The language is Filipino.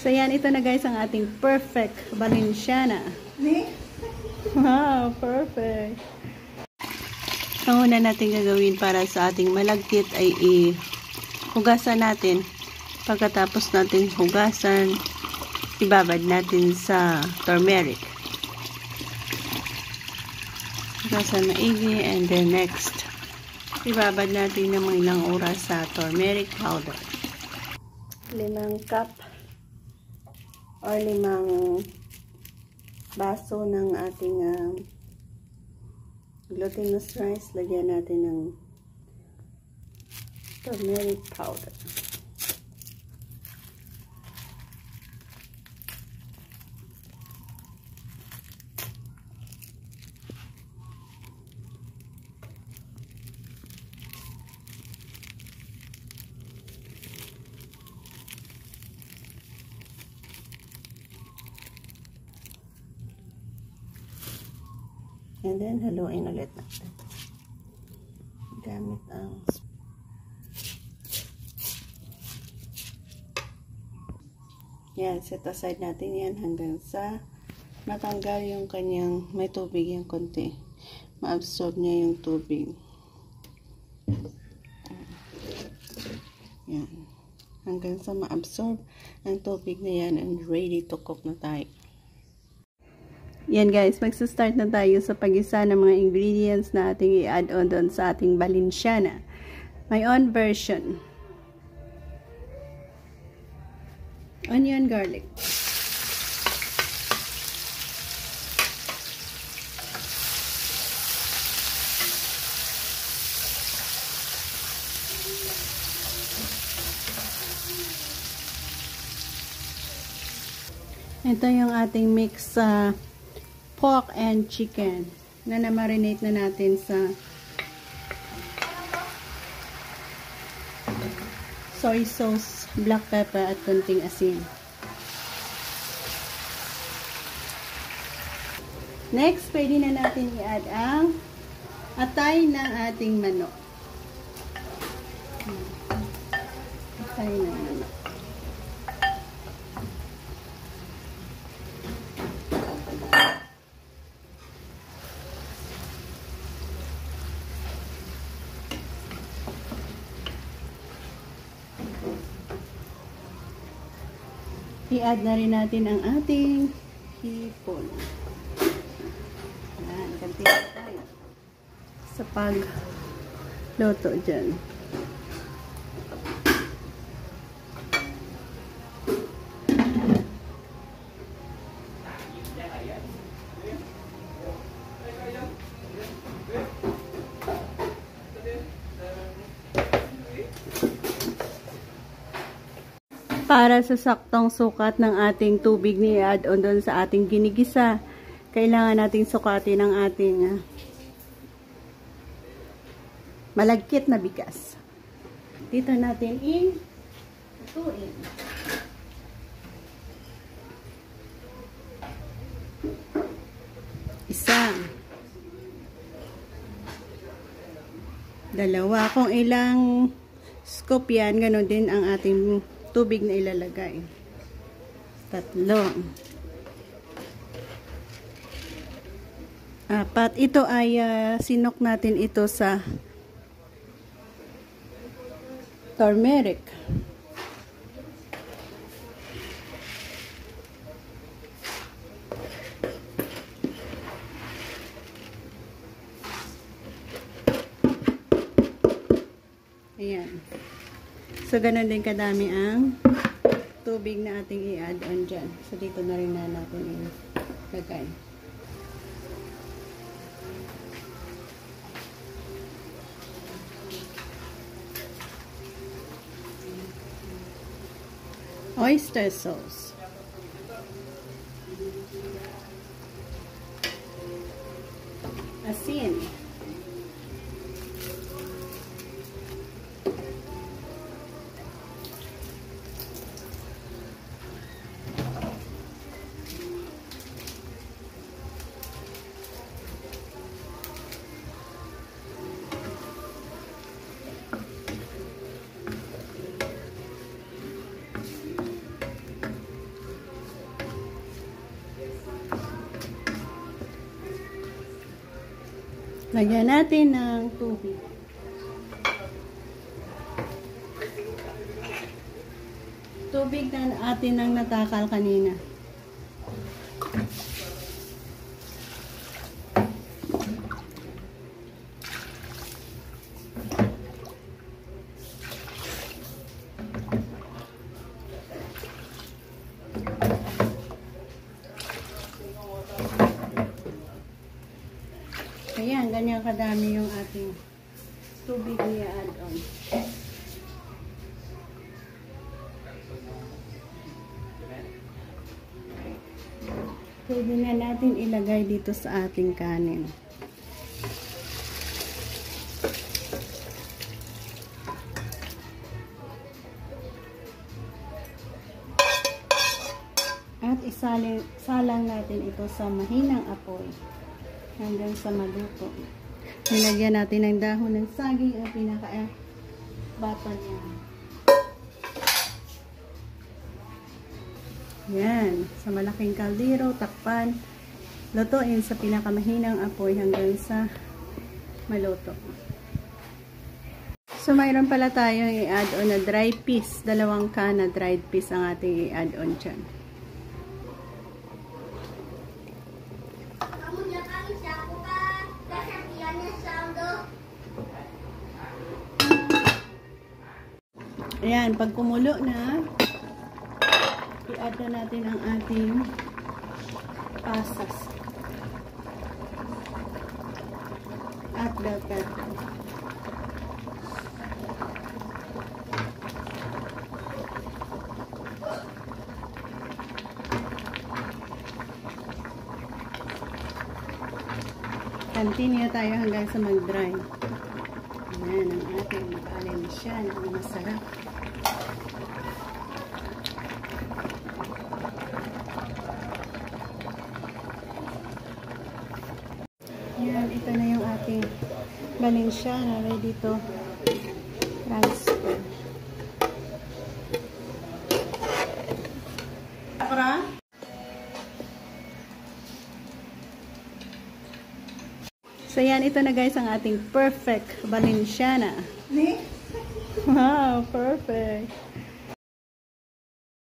So yan, ito na guys ang ating perfect Valenciana. Wow, perfect. Ang una natin gagawin para sa ating malagkit ay hugasan natin. Pagkatapos natin hugasan, ibabad natin sa turmeric. Hugasan maigi, and then next, ibabad natin ng mga ilang oras sa turmeric powder. 5 cup or 5 baso ng ating glutinous rice. Lagyan natin ng turmeric powder. And then, haluin ulit natin. Gamit ang yan, set aside natin yan hanggang sa matanggal yung kanyang may tubig yung konti. Ma-absorb niya yung tubig. Yan. Hanggang sa ma-absorb ang tubig na yan, and ready to cook na tayo. Yan guys, magsa-start na tayo sa pag-isa ng mga ingredients na ating i-add on doon sa ating Valenciana. My own version. Onion, garlic. Ito yung ating mix sa pork and chicken na na-marinate na natin sa soy sauce, black pepper at konting asin. Next, pwede na natin i-add ang atay ng ating manok. Atay ng manok. I-add na rin natin ang ating hipon. Yan, ganti na tayo sa pagluto dyan. Para sa saktong sukat ng ating tubig ni add on doon sa ating ginigisa, kailangan nating sukatin ang ating malagkit na bigas. Dito natin i-tutuin. Isa. Dalawa. Kung ilang scoop yan, ganoon din ang ating tubig na ilalagay. 3. 4. Ito ay sinok natin ito sa turmeric. Ayan. So, ganun din kadami ang tubig na ating i-add on dyan. So, dito na rin na natin ilagay. Oyster sauce. Asin. Lagyan natin ng tubig. Tubig na atin ang natakal kanina. Ayan, ganyan kadami yung ating tubig i-add on. Pwede na natin ilagay dito sa ating kanin. At isalang natin ito sa mahinang apoy hanggang sa maluto. Nilagyan natin ng dahon ng saging ang pinaka-bata niya. Yan. Sa malaking kaldero, takpan, lutuin sa pinakamahinang apoy hanggang sa maluto. So, mayroon pala tayong i-add on na dry peas. 2 can na dried peas ang ating i-add on dyan. Ayan, pag kumulo na, i-add na natin ang ating pasas at bell pepper. Continue tayo hanggang sa mag-dry. Ayan, ang ating valenciana na masarap. Yan, ito na yung ating valenciana ready to transfer. So yan, ito na guys ang ating perfect valenciana. Wow, perfect.